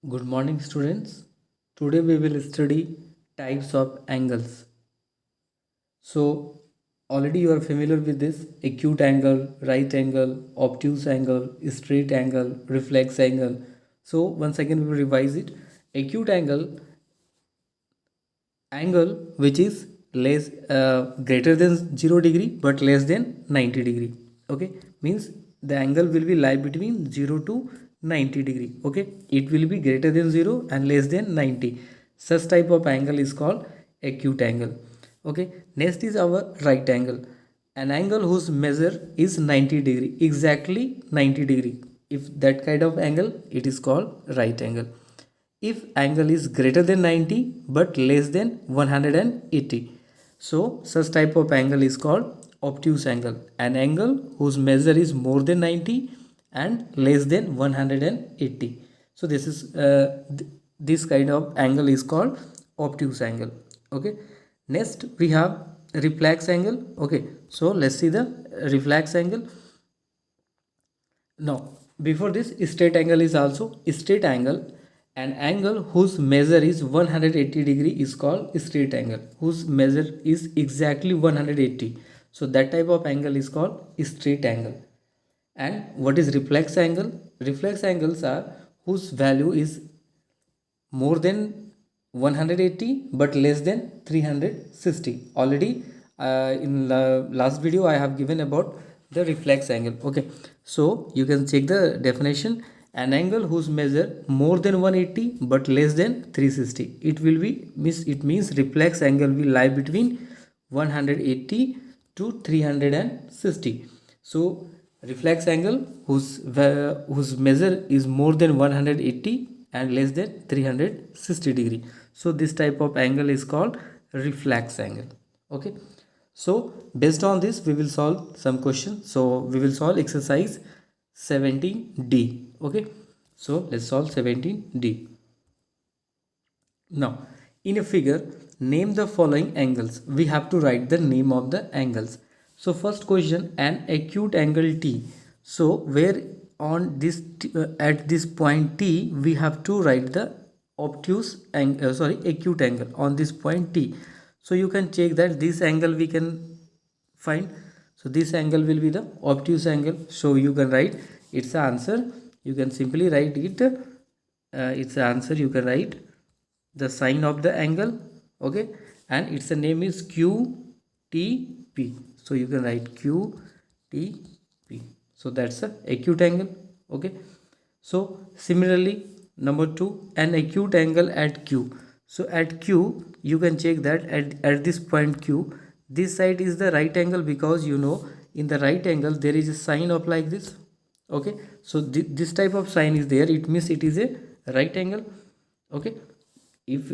Good morning, students. Today we will study types of angles. So, already you are familiar with this acute angle, right angle, obtuse angle, straight angle, reflex angle. So, once again, we will revise it. Acute angle which is less greater than 0 degree but less than 90 degree. Okay, means the angle will be lie between 0 to 90 degree. Okay, it will be greater than 0 and less than 90. Such type of angle is called acute angle. Okay, next is our right angle, an angle whose measure is 90 degree, exactly 90 degree. If that kind of angle, it is called right angle. If angle is greater than 90 but less than 180, so such type of angle is called obtuse angle, an angle whose measure is more than 90 and less than 180. So this is this kind of angle is called obtuse angle. Okay, next we have reflex angle. Okay, so let's see the reflex angle. Now, before this, straight angle is also straight angle. An angle whose measure is 180 degree is called straight angle, whose measure is exactly 180. So that type of angle is called straight angle. And what is reflex angle? Reflex angles are whose value is more than 180 but less than 360. Already in the last video I have given about the reflex angle. Okay, so you can check the definition. An angle whose measure more than 180 but less than 360, it will be it means reflex angle will lie between 180 to 360. So reflex angle whose measure is more than 180 and less than 360 degree. So this type of angle is called reflex angle. Okay, so based on this we will solve some questions. So we will solve exercise 17D. Okay, so let's solve 17D. Now, in a figure, name the following angles. We have to write the name of the angles. So first question, an acute angle T. So where on this at this point T, we have to write the obtuse angle, acute angle on this point T. So you can check that this angle we can find. So this angle will be the obtuse angle. So you can write its the answer. You can simply write it. Its the answer you can write the sign of the angle. Okay, and its name is QTP. So you can write QTP. So that's a acute angle. Okay, so similarly number 2, an acute angle at Q. So at Q you can check that at this point Q, this side is the right angle, because you know in the right angle there is a sign of like this. Okay, so this type of sign is there, it means it is a right angle. Okay, if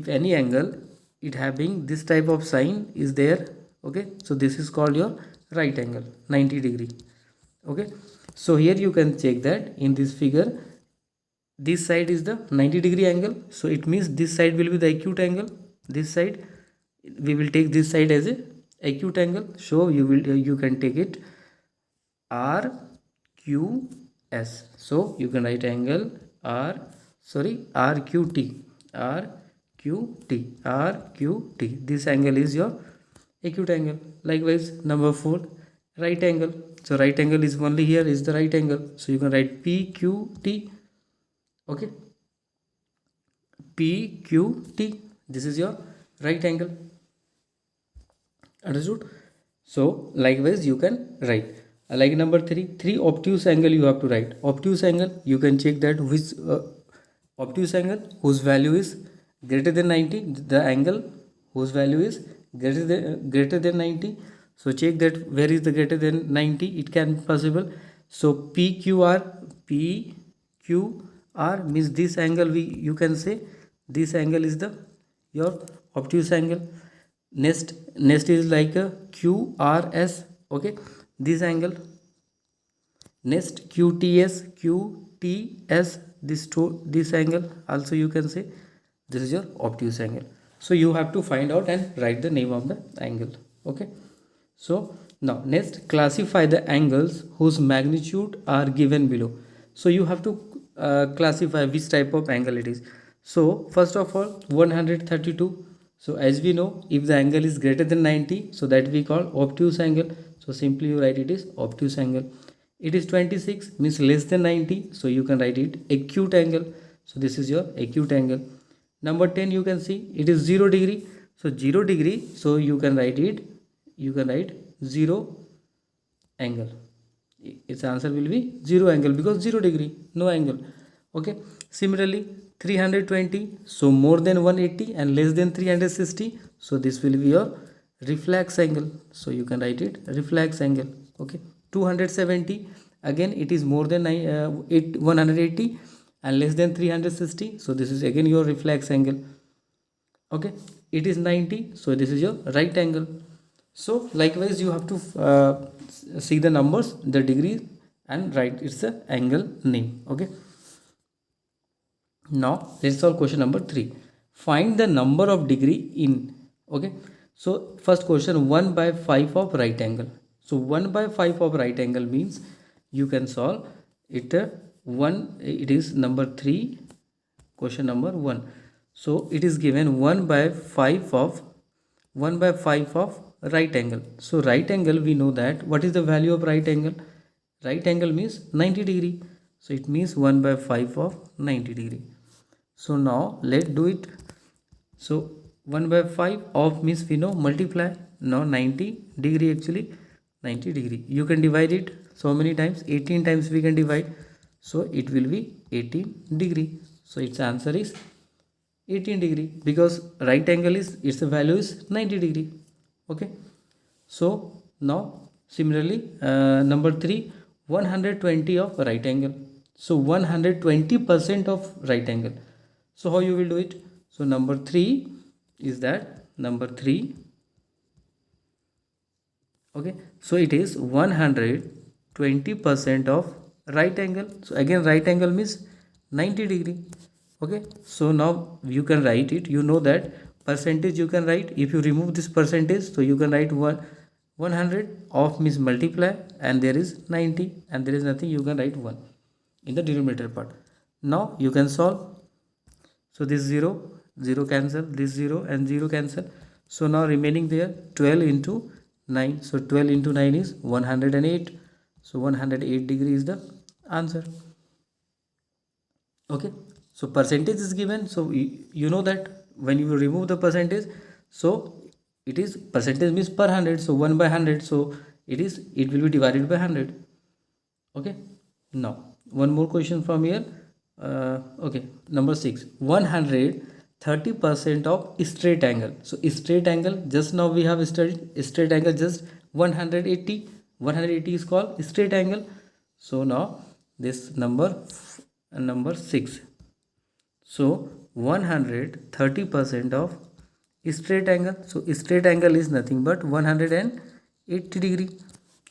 any angle it having this type of sign is there, okay, so this is called your right angle, 90 degree. Okay, so here you can check that in this figure this side is the 90 degree angle, so it means this side will be the acute angle. This side we will take this side as a acute angle, so you can take it RQS. So you can write angle RQT. This angle is your acute angle. Likewise, number 4, right angle. So right angle is only here is the right angle. So you can write PQT. Okay, PQT. This is your right angle. Understood? So likewise you can write like number 3 obtuse angle you have to write. Obtuse angle you can check that which obtuse angle whose value is greater than 90, the angle whose value is greater than 90. So check that where is the greater than 90, it can be possible. So PQR means this angle, you can say this angle is the your obtuse angle. Next is like a QRS. Okay, this angle. Next QTS, this angle also you can say this is your obtuse angle. So you have to find out and write the name of the angle. Okay, so now next classify the angles whose magnitude are given below. So you have to classify which type of angle it is. So first of all 132. So as we know, if the angle is greater than 90, so that we call obtuse angle. So simply you write it is obtuse angle. It is 26, means less than 90, so you can write it acute angle. So this is your acute angle. Number 10, you can see it is 0 degree. So 0 degree, so you can write it, you can write 0 angle. Its answer will be 0 angle, because 0 degree, no angle. Okay. Similarly 320, so more than 180 and less than 360, so this will be your reflex angle. So you can write it reflex angle. Okay. 270, again it is more than 180 and less than 360, so this is again your reflex angle. Okay. It is 90, so this is your right angle. So likewise you have to see the numbers, the degrees, and write it's the angle name. Okay. Now let's solve question number 3. Find the number of degree in. Okay. So first question, 1 by 5 of right angle. So 1 by 5 of right angle means you can solve it. It is number 3, question number 1. So it is given 1 by 5 of right angle. So right angle, we know that what is the value of right angle. Right angle means 90 degree. So it means 1 by 5 of 90 degree. So now let's do it. So 1 by 5 of means we know multiply. Now 90 degree, actually 90 degree. You can divide it so many times, 18 times we can divide. So it will be 18 degree. So its answer is 18 degree, because right angle is, its value is 90 degree. Okay. So now similarly number 3, 120 of right angle. So 120% of right angle. So how you will do it? So number 3 is that, number 3. Okay. So it is 120% of right angle. So again right angle means 90 degree. Okay. So now you can write it, you know that percentage you can write. If you remove this percentage, so you can write 100 of means multiply, and there is 90 and there is nothing, you can write 1 in the denominator part. Now you can solve. So this 0 cancel, this 0 and 0 cancel. So now remaining there 12 into 9. So 12 into 9 is 108. So 108 degree is the answer. Okay. So percentage is given. So you know that when you remove the percentage, so it is, percentage means per 100. So 1 by 100. So it will be divided by 100. Okay. Now one more question from here. Okay. Number 6, 130% of straight angle. So straight angle, just now we have studied straight angle, just 180. 180 is called straight angle. So now this number 6. So 130% of straight angle. So straight angle is nothing but 180 degree.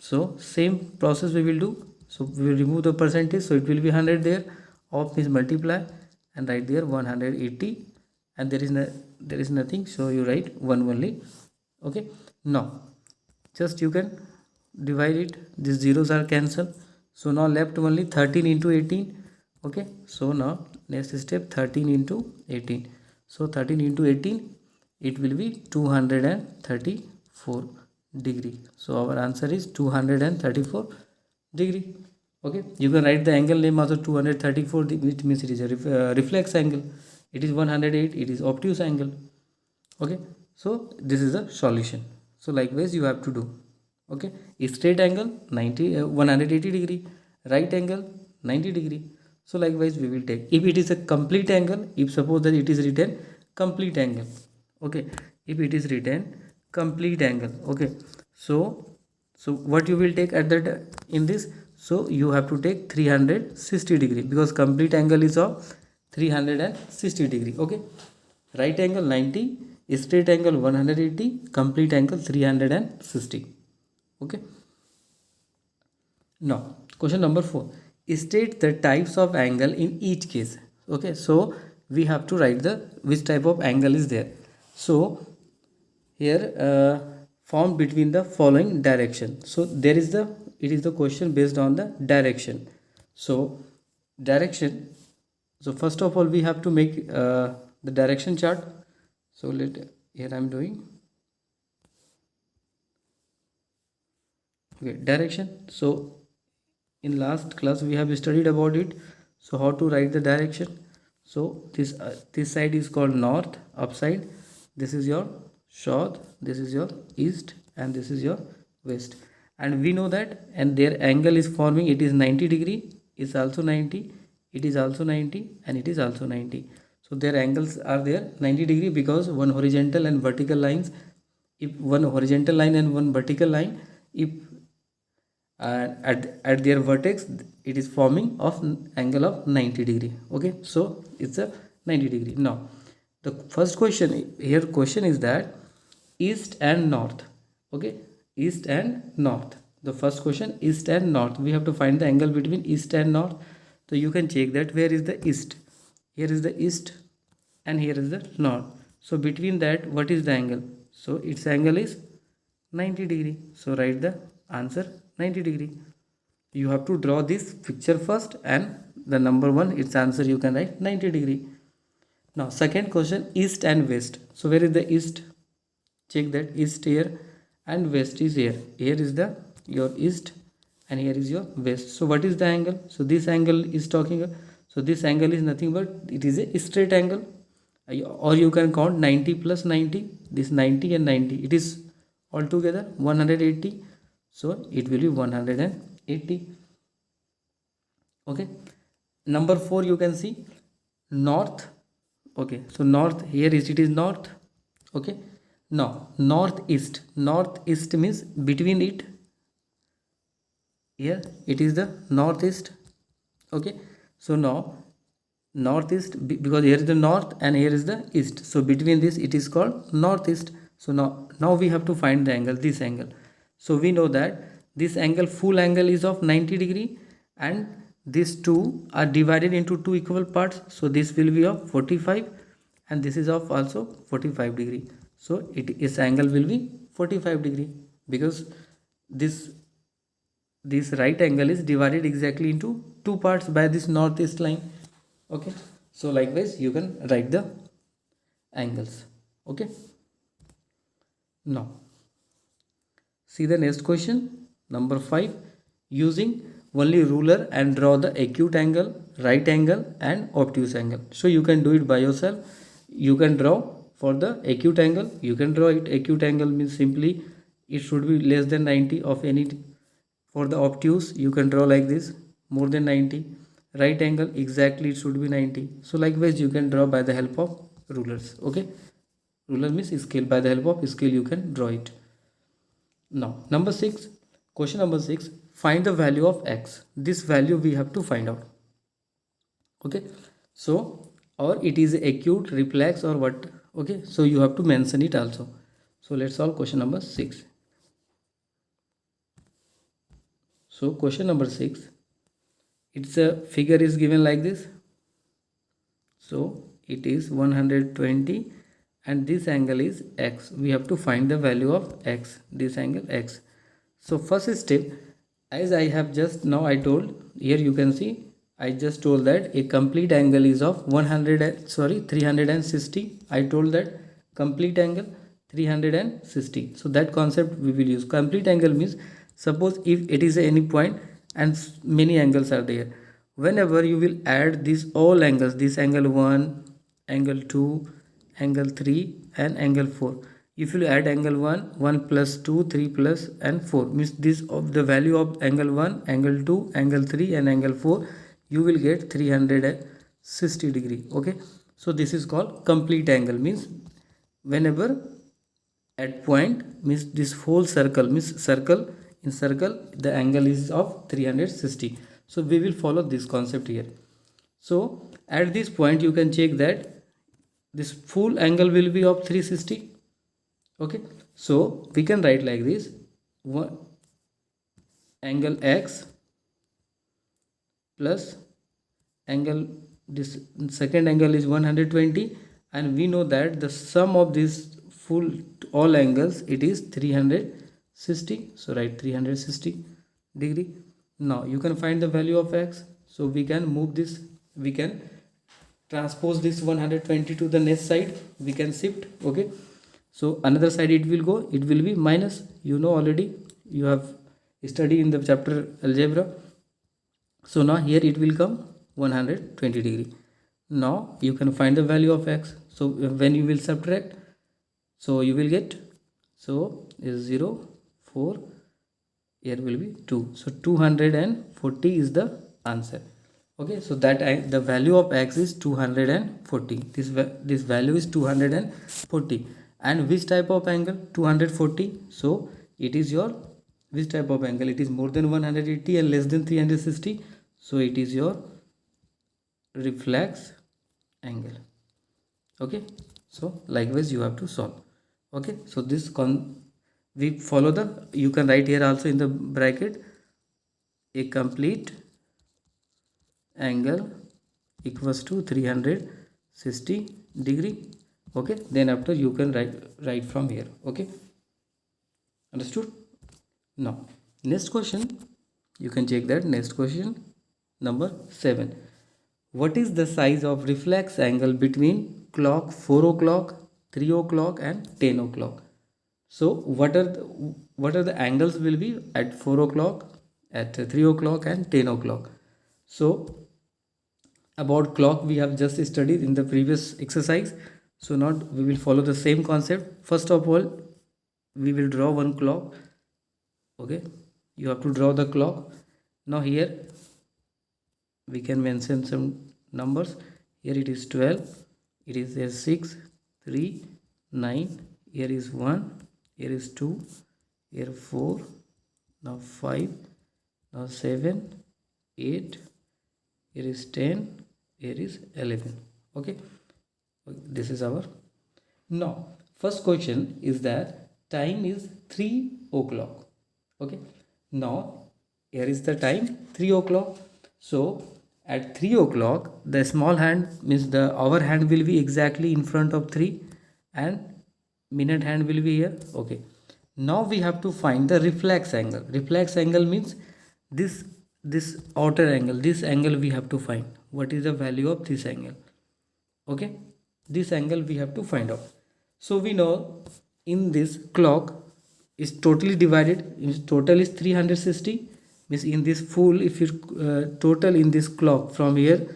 So same process we will do. So we will remove the percentage, so it will be 100 there. Of means multiply, and write there 180, and there is nothing, so you write 1 only. Okay. Now just you can divide it, these zeros are cancelled. So now left only 13 into 18. Okay. So now next step 13 into 18. So 13 into 18, it will be 234 degree. So our answer is 234 degree. Okay. You can write the angle name also 234, which means it is a reflex angle. It is 108, it is obtuse angle. Okay. So this is the solution. So likewise you have to do. Okay. Straight angle 180 degree, right angle 90 degree. So likewise we will take, if it is a complete angle, if suppose that it is written complete angle. Okay. If it is written complete angle. Okay. So what you will take at that in this? So you have to take 360 degree, because complete angle is of 360 degree. Okay. Right angle 90, straight angle 180, complete angle 360. Okay. Now question number 4, state the types of angle in each case. Okay. So we have to write the which type of angle is there. So here formed between the following direction. So it is the question based on the direction. So direction. So first of all we have to make the direction chart. So here I'm doing, okay, direction. So in last class we have studied about it, so how to write the direction. So this side is called north, upside. This is your south, this is your east, and this is your west. And we know that, and their angle is forming, it is 90 degree, is also 90, it is also 90, and it is also 90. So their angles are there 90 degree, because one horizontal and vertical lines, if one horizontal line and one vertical line, if at their vertex, it is forming of angle of 90 degree. Okay, so it's a 90 degree. Now the first question here, question is that east and north. Okay, east and north. The first question, east and north, we have to find the angle between east and north. So you can check that where is the east, here is the east, and here is the north. So between that, what is the angle? So its angle is 90 degree. So write the answer 90 degree. You have to draw this picture first, and the number one, its answer you can write 90 degree. Now second question, east and west. So where is the east? Check that, east here and west is here. Here is the your east, and here is your west. So what is the angle? So this angle is talking, so this angle is nothing but it is a straight angle. Or you can count 90 plus 90, this 90 and 90, it is altogether 180. So it will be 180. Okay, number 4 you can see north. Okay, so north, here is, it is north. Okay, now northeast. Northeast means between it, here it is the northeast. Okay, so now northeast, because here is the north and here is the east, so between this it is called northeast. So now we have to find the angle, this angle. So we know that this angle, full angle is of 90 degree, and these two are divided into two equal parts. So this will be of 45, and this is of also 45 degree. So its angle will be 45 degree, because this right angle is divided exactly into two parts by this northeast line. Okay, so likewise you can write the angles. Okay, now see the next question, number 5. Using only ruler and draw the acute angle, right angle, and obtuse angle. So you can do it by yourself. You can draw for the acute angle, you can draw it. Acute angle means simply it should be less than 90 of any. For the obtuse, you can draw like this, more than 90. Right angle, exactly it should be 90. So likewise you can draw by the help of rulers. Okay, ruler means scale, by the help of scale you can draw it. Now number 6, question number 6, find the value of x. This value we have to find out. Okay, so or it is acute, reflex, or what. Okay, so you have to mention it also. So let's solve question number 6. So question number 6, its a figure is given like this. So it is 120, and this angle is x. We have to find the value of x, this angle x. So first step, as I have just now I told, here you can see I just told that a complete angle is of 360. I told that complete angle 360. So that concept we will use. Complete angle means, suppose if it is any point and many angles are there, whenever you will add these all angles, this angle 1, angle 2, angle 3, and angle 4. If you add angle 1 plus 2, 3 plus and 4, means this of the value of angle 1, angle 2, angle 3, and angle 4, you will get 360 degree. Okay, so this is called complete angle. Means whenever at point, means this whole circle, means circle, in circle the angle is of 360. So we will follow this concept here. So at this point you can check that this full angle will be of 360. Okay, so we can write like this, one angle x plus angle, this second angle is 120, and we know that the sum of this full all angles, it is 360. So write 360 degree. Now you can find the value of x. So we can move this, we can transpose this 120 to the next side, we can shift. Okay, so another side it will go, it will be minus, you know already, you have studied in the chapter algebra. So now here it will come 120 degree. Now you can find the value of x. So when you will subtract, so you will get, so is 0 4, here will be 2, so 240 is the answer. Okay, so that the value of x is 240, this value is 240. And which type of angle? 240. So it is your which type of angle? It is more than 180 and less than 360, so it is your reflex angle. Okay, so likewise you have to solve. Okay, so this we follow the, you can write here also in the bracket, a complete angle equals to 360 degree. Okay, then after you can write from here. Okay, understood? Now next question, you can check that. Next question number 7. What is the size of reflex angle between clock 4 o'clock, 3 o'clock and 10 o'clock? So what are the angles will be at 4 o'clock, at 3 o'clock and 10 o'clock? So about clock we have just studied in the previous exercise. So now we will follow the same concept. First of all, we will draw one clock. Okay, you have to draw the clock. Now here we can mention some numbers. Here it is 12, it is there 6, 3, 9, here is 1, here is 2, here 4, now 5, now 7, 8, here is 10, here is 11. Okay, this is our. Now first question is that time is 3 o'clock. Okay, now here is the time 3 o'clock. So at 3 o'clock the small hand means the hour hand will be exactly in front of 3 and minute hand will be here. Okay, now we have to find the reflex angle. Reflex angle means this outer angle, this angle we have to find. What is the value of this angle? Okay, this angle we have to find out. So we know in this clock is totally divided, total is 360, means in this full, if you total in this clock from here,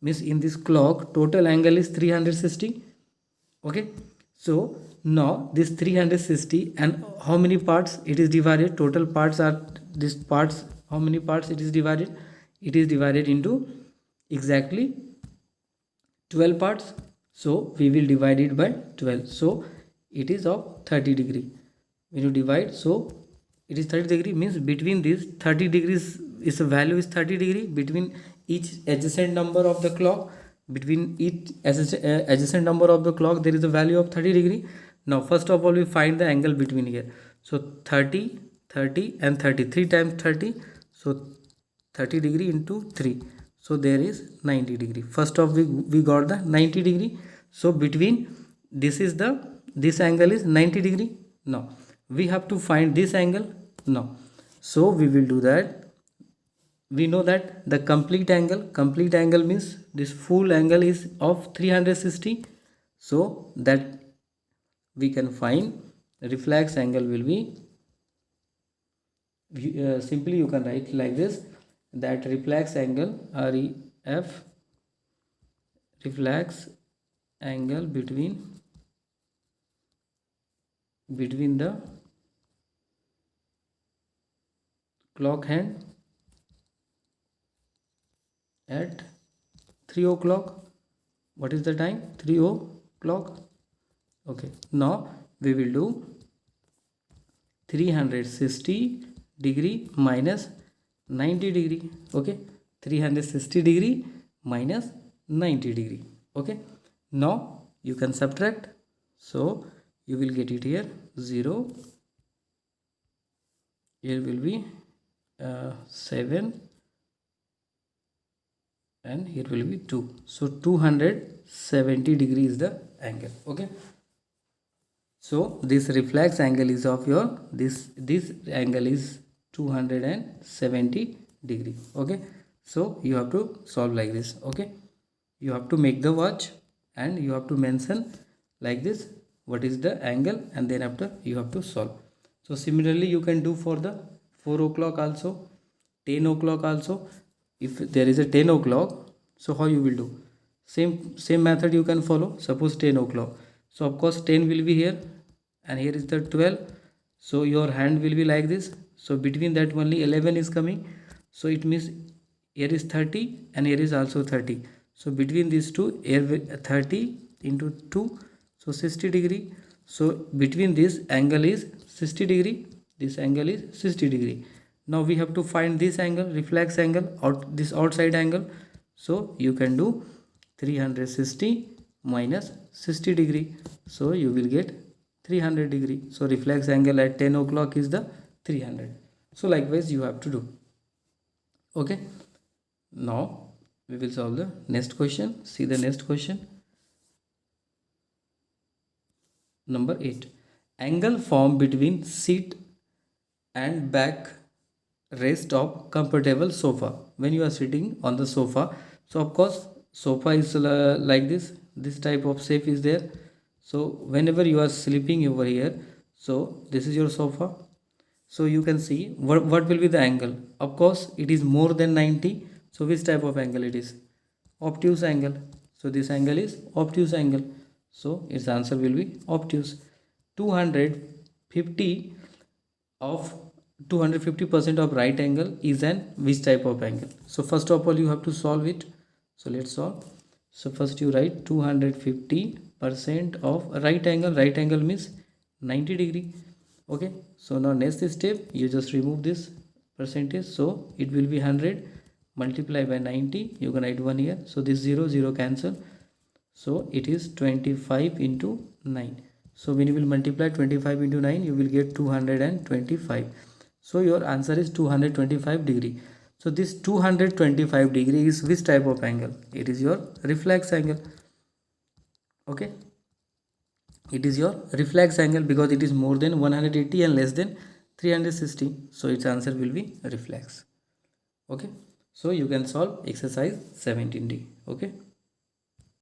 means in this clock total angle is 360. Okay, so now this 360 and how many parts it is divided? Total parts are these parts. How many parts it is divided? It is divided into exactly 12 parts. So we will divide it by 12. So it is of 30 degree. When you divide, so it is 30 degree, means between these 30 degrees is a value is 30 degree between each adjacent number of the clock. Between each adjacent number of the clock there is a value of 30 degree. Now first of all we find the angle between here. So 30, 30 and 30, 3 times 30, so 30 degree into 3, so there is 90 degree. First of we got the 90 degree. So between this is the, this angle is 90 degree. Now we have to find this angle now. So we will do that. We know that the complete angle means this full angle is of 360. So that we can find reflex angle will be, simply you can write like this, that reflex angle REF, reflex angle between the clock hand at 3 o'clock. What is the time? 3 o'clock. Okay, now we will do 360 degree minus 90 degree. Okay, 360 degree minus 90 degree. Okay, now you can subtract. So you will get it here 0, here will be 7 and here will be 2. So 270 degree is the angle. Okay, so this reflex angle is of your, this angle is 270 degree. Okay, So you have to solve like this. Okay, you have to make the watch and you have to mention like this what is the angle, and then after you have to solve. So similarly you can do for the 4 o'clock also, 10 o'clock also. If there is a 10 o'clock, so how you will do? Same method you can follow. Suppose 10 o'clock, so of course 10 will be here and here is the 12. So your hand will be like this, so between that only 11 is coming. So it means here is 30 and here is also 30. So between these two, here 30 into 2, so 60 degree. So between this angle is 60 degree, this angle is 60 degree. Now we have to find this angle, reflex angle, out this outside angle. So you can do 360 minus 60 degree, so you will get 300 degree. So reflex angle at 10 o'clock is the 300. So likewise you have to do. Okay, now we will solve the next question. See the next question, number 8. Angle formed between seat and back rest of comfortable sofa. When you are sitting on the sofa, so of course sofa is like this type of shape is there. So whenever you are sleeping over here, so this is your sofa. So you can see what will be the angle. Of course it is more than 90. So which type of angle it is? Obtuse angle. So this angle is obtuse angle, so its answer will be obtuse. 250 of 250% of right angle is an which type of angle? So first of all you have to solve it. So let's solve. So first you write 250% of right angle. Right angle means 90 degree. Okay, so now next step, you just remove this percentage. So it will be 100 multiplied by 90. You can write 1 here. So this 0 cancel. So it is 25 into 9. So when you will multiply 25 into 9, you will get 225. So your answer is 225 degree. So this 225 degree is which type of angle? It is your reflex angle. Okay, it is your reflex angle because it is more than 180 and less than 360. So its answer will be reflex. Okay, so you can solve exercise 17D. Okay.